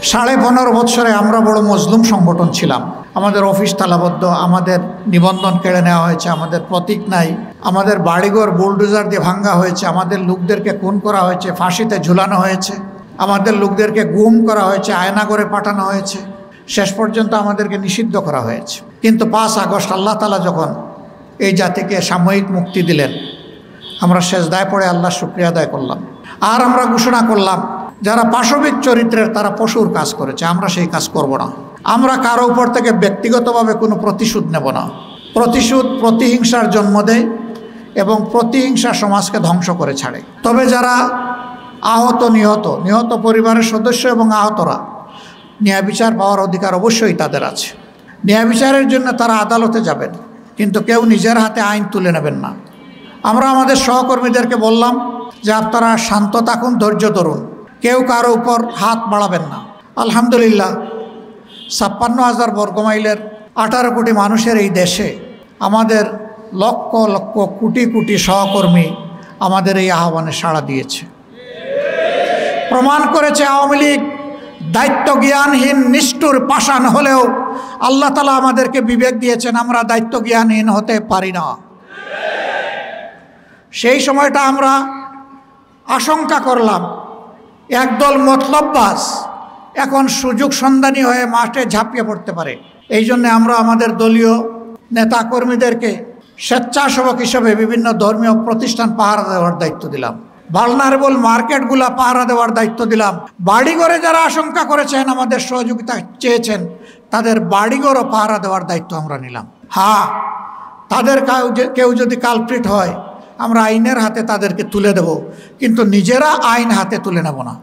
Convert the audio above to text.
15.5 বছরে আমরা বড় মজলুম সংগঠন ছিলাম। আমাদের অফিস তালাবদ্ধ, আমাদের নিবন্ধন কেড়ে নেওয়া হয়েছে, আমাদের প্রতীক নাই, আমাদের বাড়িঘর বুলডোজার দিয়ে ভাঙ্গা হয়েছে, আমাদের লোকদেরকে খুন করা হয়েছে, ফাঁসিতে ঝুলানো হয়েছে, আমাদের লোকদেরকে গুম করা হয়েছে, আয়না করে পাঠানো হয়েছে, শেষ পর্যন্ত আমাদেরকে নিষিদ্ধ করা হয়েছে। কিন্তু 5 আগস্ট আল্লাহ তাআলা যখন এই জাতিকে সাময়িক মুক্তি দিলেন, আমরা সেজদায় পড়ে আল্লাহর শুকরিয়া আদায় করলাম। আর আমরা ঘোষণা করলাম, যারা পাশবিক চরিত্রের তারা পশুর কাজ করেছে, আমরা সেই কাজ করব না। আমরা কারো উপর থেকে ব্যক্তিগতভাবে কোনো প্রতিশোধ নেব না। প্রতিশোধ প্রতিহিংসার জন্ম দেয় এবং প্রতিহিংসা সমাজকে ধ্বংস করে ছাড়ে। তবে যারা নিহত পরিবারের সদস্য এবং আহতরা, ন্যায় বিচার পাওয়ার অধিকার অবশ্যই তাদের আছে। ন্যায় বিচারের জন্য তারা আদালতে যাবেন, কিন্তু কেউ নিজের হাতে আইন তুলে নেবেন না। আমরা আমাদের সহকর্মীদেরকে বললাম যে আপনারা শান্ত থাকুন, ধৈর্য ধরুন, কেউ কারো উপর হাত বাড়াবেন না। আলহামদুলিল্লাহ 56,000 বর্গমাইলের 18 কোটি মানুষের এই দেশে আমাদের লক্ষ লক্ষ কোটি কোটি সহকর্মী আমাদের এই আহ্বানে সাড়া দিয়েছে। প্রমাণ করেছে আওয়ামী লীগ দায়িত্ব জ্ঞানহীন নিষ্ঠুর পাষাণ হলেও আল্লাহ তাআলা আমাদেরকে বিবেক দিয়েছেন, আমরা দায়িত্ব জ্ঞানহীন হতে পারি না। সেই সময়টা আমরা আশঙ্কা করলাম একদল মতলববাজ এখন সুযোগ সন্ধানী হয়ে মাঠে ঝাঁপিয়ে পড়তে পারে। এই জন্য আমরা আমাদের দলীয় নেতাকর্মীদেরকে স্বেচ্ছাসেবক হিসেবে বিভিন্ন ধর্মীয় প্রতিষ্ঠান পাহারা দেওয়ার দায়িত্ব দিলাম, ভালনারেবল মার্কেটগুলা পাহারা দেওয়ার দায়িত্ব দিলাম। বাড়িঘরে যারা আশঙ্কা করেছেন, আমাদের সহযোগিতা চেয়েছেন, তাদের বাড়িঘরও পাহারা দেওয়ার দায়িত্ব আমরা নিলাম। হ্যাঁ, তাদের কেউ যদি কালপ্রিট হয় আমরা আইনের হাতে তাদেরকে তুলে দেব, কিন্তু নিজেরা আইন হাতে তুলে নেব না।